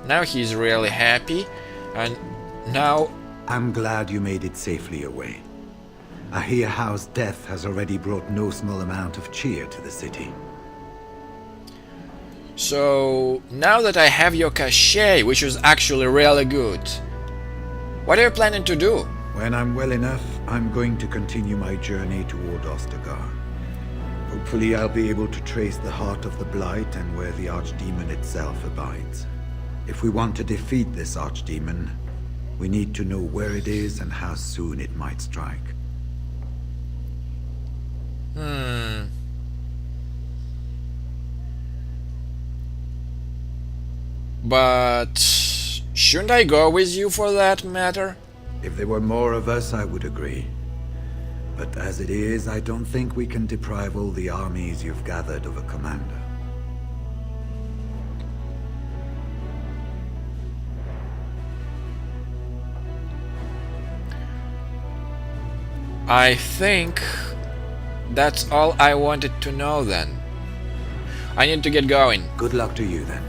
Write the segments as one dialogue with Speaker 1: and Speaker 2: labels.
Speaker 1: Now he's really happy, and now...
Speaker 2: I'm glad you made it safely away. I hear Hao's death has already brought no small amount of cheer to the city.
Speaker 1: So, now that I have your cachet, which was actually really good, what are you planning to do?
Speaker 2: When I'm well enough, I'm going to continue my journey toward Ostagar. Hopefully I'll be able to trace the heart of the Blight and where the Archdemon itself abides. If we want to defeat this Archdemon, we need to know where it is and how soon it might strike.
Speaker 1: But shouldn't I go with you for that matter?
Speaker 2: If there were more of us, I would agree. But as it is, I don't think we can deprive all the armies you've gathered of a commander.
Speaker 1: I think that's all I wanted to know then. I need to get going.
Speaker 2: Good luck to you then.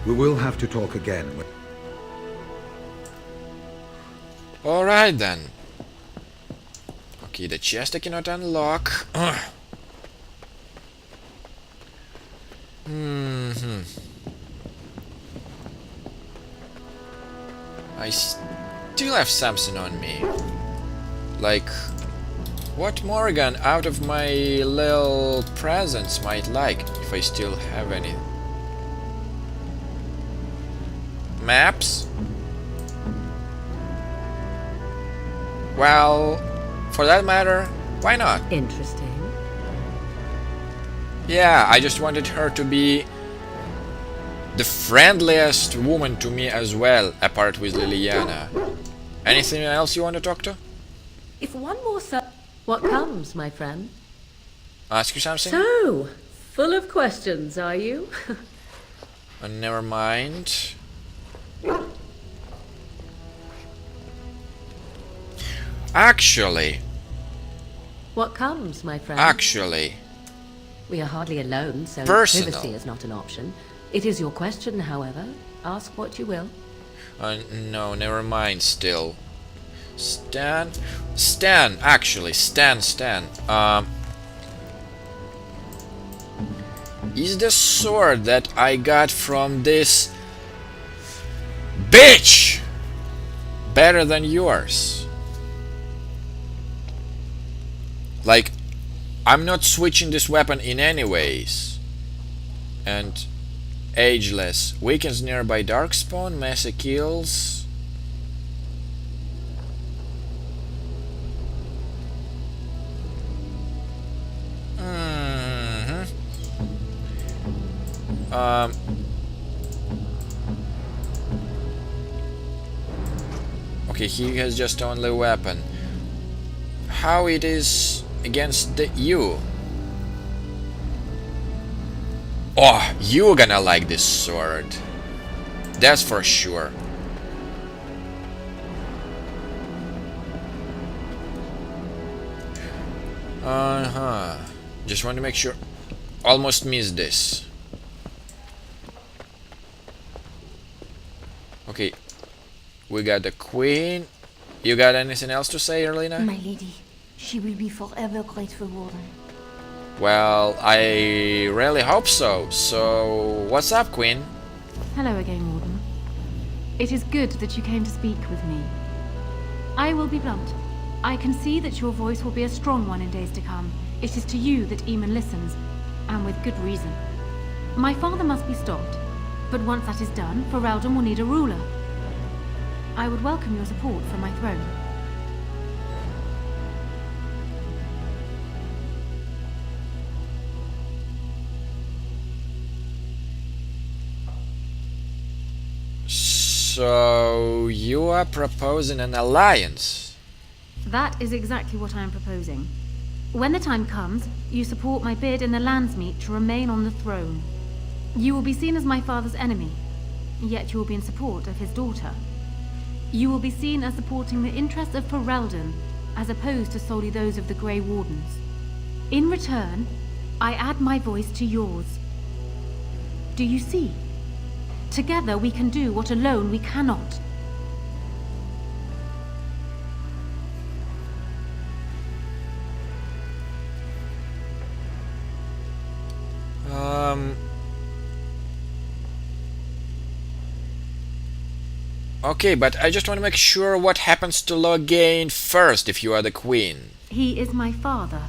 Speaker 2: We will have to talk again.
Speaker 1: Alright then. Okay, the chest I cannot unlock. I still have something on me. Like, what Morgan out of my little presents might like, if I still have any. Maps? Well, for that matter, why not?
Speaker 3: Interesting.
Speaker 1: Yeah, I just wanted her to be the friendliest woman to me as well, apart with Liliana. Anything else you want to talk to?
Speaker 3: If one more what comes, my friend?
Speaker 1: Ask you something?
Speaker 3: So, full of questions, are you?
Speaker 1: Never mind. Actually,
Speaker 3: What comes, my friend?
Speaker 1: actually,
Speaker 3: We are hardly alone, so
Speaker 1: Personal.
Speaker 3: privacy is not an option. It is your question, however. Ask what you will.
Speaker 1: no, never mind still. Stan, actually, Stan. Is the sword that I got from this bitch better than yours? Like, I'm not switching this weapon in any ways. And ageless. Weakens nearby darkspawn, messy kills. Okay, he has just only weapon. How it is against you? Oh, you're gonna like this sword. That's for sure. Just want to make sure. Almost missed this. Okay. We got the queen. You got anything else to say, Erlina?
Speaker 4: My lady, she will be forever grateful, Warden.
Speaker 1: Well, I really hope so. So, what's up, Queen?
Speaker 4: Hello again, Warden. It is good that you came to speak with me. I will be blunt. I can see that your voice will be a strong one in days to come. It is to you that Eamon listens, and with good reason. My father must be stopped, but once that is done, Ferelden will need a ruler. I would welcome your support for my throne.
Speaker 1: So, you are proposing an alliance?
Speaker 4: That is exactly what I am proposing. When the time comes, you support my bid in the Landsmeet to remain on the throne. You will be seen as my father's enemy, yet you will be in support of his daughter. You will be seen as supporting the interests of Ferelden, as opposed to solely those of the Grey Wardens. In return, I add my voice to yours. Do you see? Together we can do what alone we cannot.
Speaker 1: Okay, but I just want to make sure what happens to Loghain first if you are the queen.
Speaker 4: He is my father,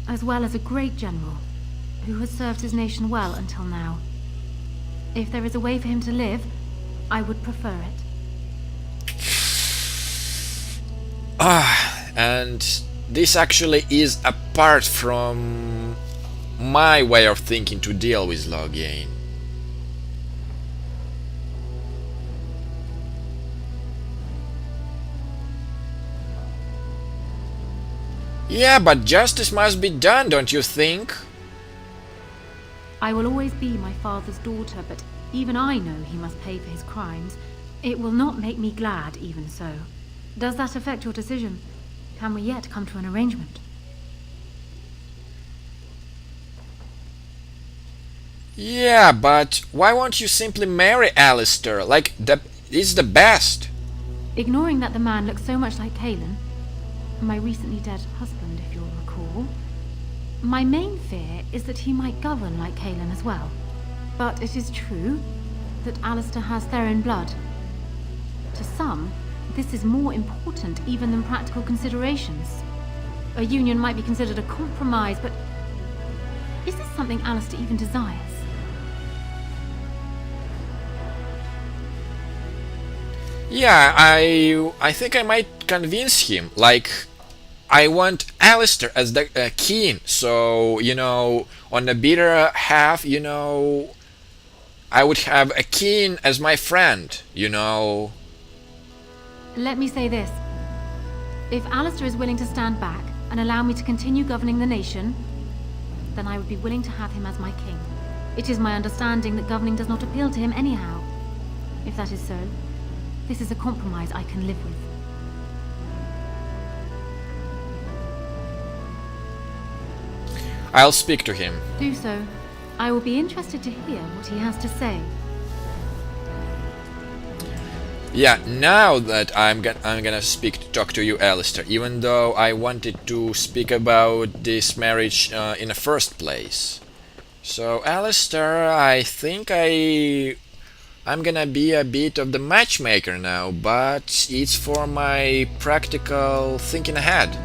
Speaker 4: as well as a great general, who has served his nation well until now. If there is a way for him to live, I would prefer it.
Speaker 1: And this actually is apart from my way of thinking to deal with Loghain. Yeah, but justice must be done, don't you think?
Speaker 4: I will always be my father's daughter, but even I know he must pay for his crimes. It will not make me glad, even so. Does that affect your decision? Can we yet come to an arrangement?
Speaker 1: Yeah, but why won't you simply marry Alistair? Like, it's the best.
Speaker 4: Ignoring that the man looks so much like Cailan, my recently dead husband, if you'll recall, my main fear is that he might govern like Cailan as well. But it is true that Alistair has Theron blood. To some, this is more important even than practical considerations. A union might be considered a compromise, but is this something Alistair even desires?
Speaker 1: Yeah, I think I might convince him. Like, I want Alistair as the king, so, you know, on the bitter half, you know, I would have a king as my friend, you know.
Speaker 4: Let me say this. If Alistair is willing to stand back and allow me to continue governing the nation, then I would be willing to have him as my king. It is my understanding that governing does not appeal to him anyhow. If that is so, this is a compromise I can live with.
Speaker 1: I'll speak to him.
Speaker 4: Do so. I will be interested to hear what he has to say.
Speaker 1: Yeah, now that I'm gonna talk to you, Alistair, even though I wanted to speak about this marriage in the first place. So, Alistair, I think I'm gonna be a bit of the matchmaker now, but it's for my practical thinking ahead.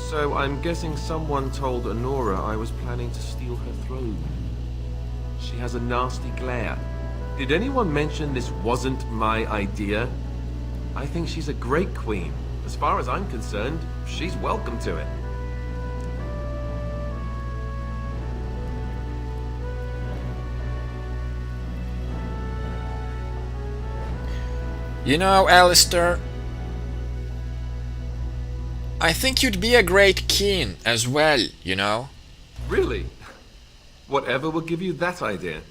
Speaker 5: So I'm guessing someone told Honora I was planning to steal her throne. She has a nasty glare. Did anyone mention this wasn't my idea? I think she's a great queen. As far as I'm concerned, she's welcome to it.
Speaker 1: You know, Alistair, I think you'd be a great king as well, you know?
Speaker 5: Really? Whatever will give you that idea?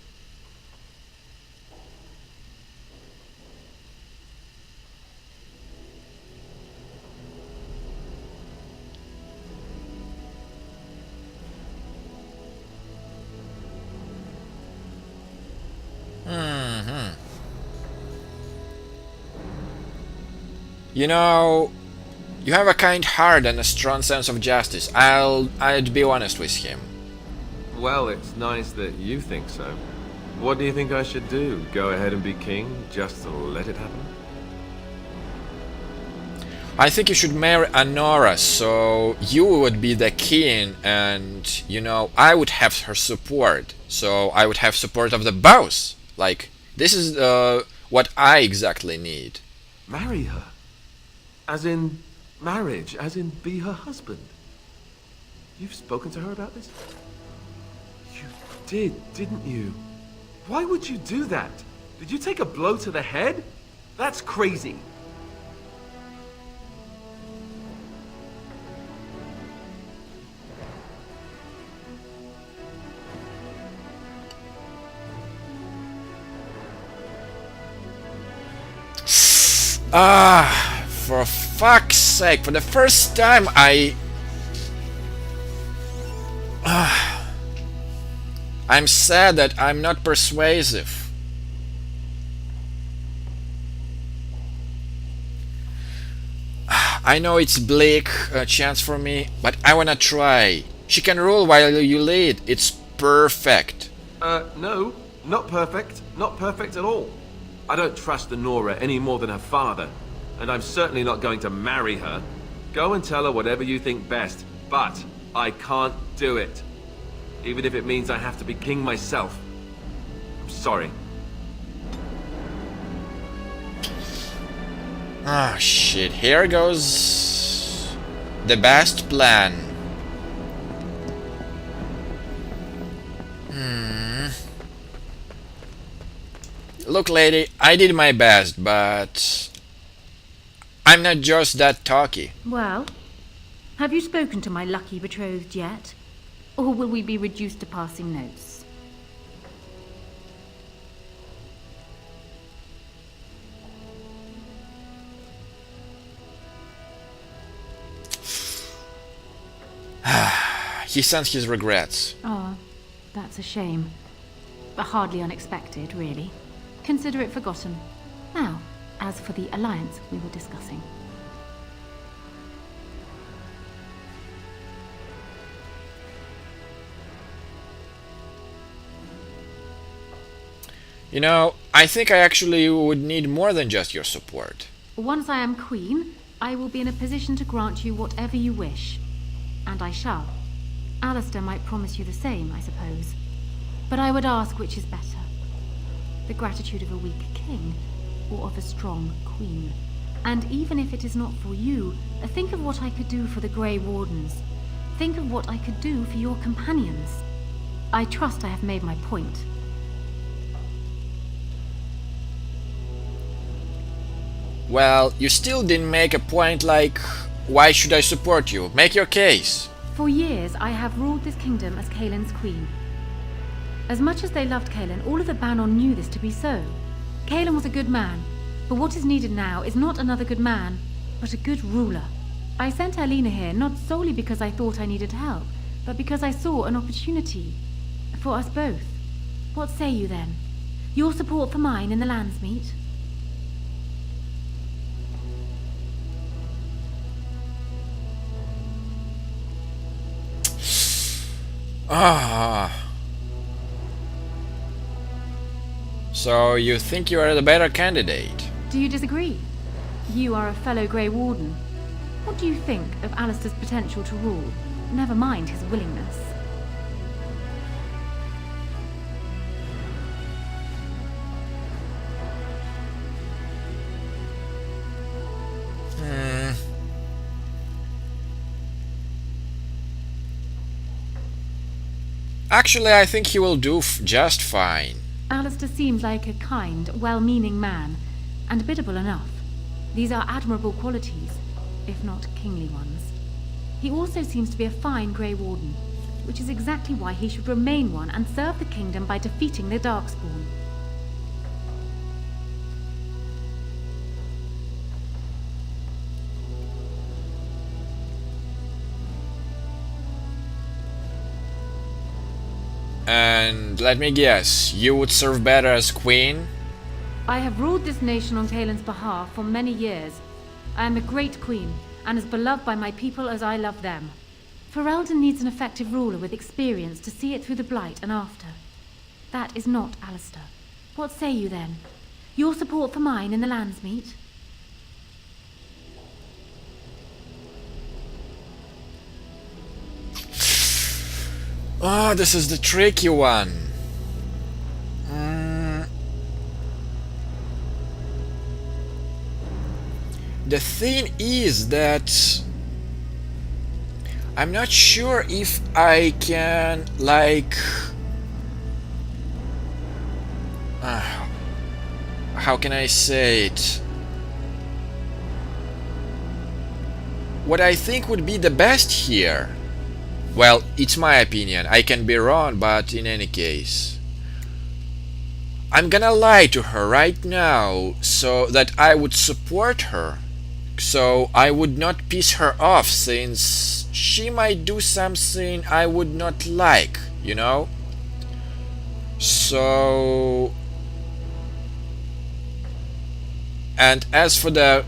Speaker 1: You know, you have a kind heart and a strong sense of justice. I'd be honest with him.
Speaker 5: Well, it's nice that you think so. What do you think I should do? Go ahead and be king, just to let it happen?
Speaker 1: I think you should marry Honora, so you would be the king, and, you know, I would have her support. So I would have support of the both. Like, this is what I exactly need.
Speaker 5: Marry her? As in marriage, as in be her husband? You've spoken to her about this? You did, didn't you? Why would you do that? Did you take a blow to the head? That's crazy.
Speaker 1: For fuck's sake, for the first time I'm sad that I'm not persuasive. I know it's bleak chance for me, but I wanna try. She can rule while you lead. It's perfect.
Speaker 5: No, not perfect. Not perfect at all. I don't trust Honora any more than her father, and I'm certainly not going to marry her. Go and tell her whatever you think best, but I can't do it. Even if it means I have to be king myself. I'm sorry.
Speaker 1: Ah, shit. Here goes the best plan. Look, lady, I did my best, but I'm not just that talky.
Speaker 4: Well, have you spoken to my lucky betrothed yet? Or will we be reduced to passing notes?
Speaker 1: He sends his regrets.
Speaker 4: Oh, that's a shame. But hardly unexpected, really. Consider it forgotten. Now, as for the alliance we were discussing.
Speaker 1: You know, I think I actually would need more than just your support.
Speaker 4: Once I am queen, I will be in a position to grant you whatever you wish. And I shall. Alistair might promise you the same, I suppose. But I would ask which is better. The gratitude of a weak king, or of a strong queen. And even if it is not for you, think of what I could do for the Grey Wardens. Think of what I could do for your companions. I trust I have made my point.
Speaker 1: Well, you still didn't make a point like, why should I support you? Make your case.
Speaker 4: For years, I have ruled this kingdom as Kaelin's queen. As much as they loved Kaelin, all of the Banon knew this to be so. Kaelin was a good man, but what is needed now is not another good man, but a good ruler. I sent Alina here not solely because I thought I needed help, but because I saw an opportunity for us both. What say you then? Your support for mine in the Landsmeet?
Speaker 1: Ah. So you think you are the better candidate?
Speaker 4: Do you disagree? You are a fellow Grey Warden. What do you think of Alistair's potential to rule? Never mind his willingness.
Speaker 1: Actually, I think he will do just fine.
Speaker 4: Alistair seems like a kind, well-meaning man, and biddable enough. These are admirable qualities, if not kingly ones. He also seems to be a fine Grey Warden, which is exactly why he should remain one and serve the kingdom by defeating the Darkspawn.
Speaker 1: And let me guess, you would serve better as queen?
Speaker 4: I have ruled this nation on Kaelin's behalf for many years. I am a great queen, and as beloved by my people as I love them. Ferelden needs an effective ruler with experience to see it through the Blight and after. That is not Alistair. What say you then? Your support for mine in the Landsmeet?
Speaker 1: Oh, this is the tricky one. The thing is that I'm not sure if I can, like, how can I say it? What I think would be the best here. Well, it's my opinion. I can be wrong, but in any case, I'm gonna lie to her right now so that I would support her. So I would not piss her off, since she might do something I would not like, you know? So... And as for the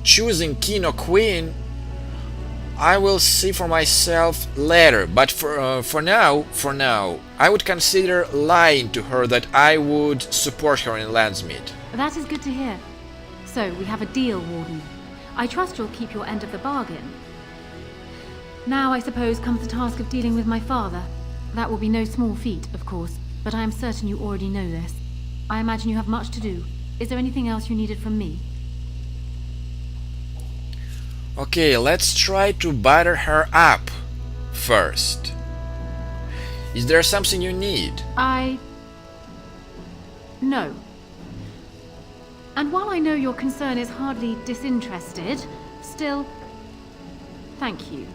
Speaker 1: choosing king or queen, I will see for myself later. But for now, I would consider lying to her that I would support her in Landsmeet.
Speaker 4: That is good to hear. So, we have a deal, Warden. I trust you'll keep your end of the bargain. Now, I suppose, comes the task of dealing with my father. That will be no small feat, of course, but I am certain you already know this. I imagine you have much to do. Is there anything else you needed from me?
Speaker 1: Okay, let's try to butter her up first. Is there something you need?
Speaker 4: No. And while I know your concern is hardly disinterested, still, thank you.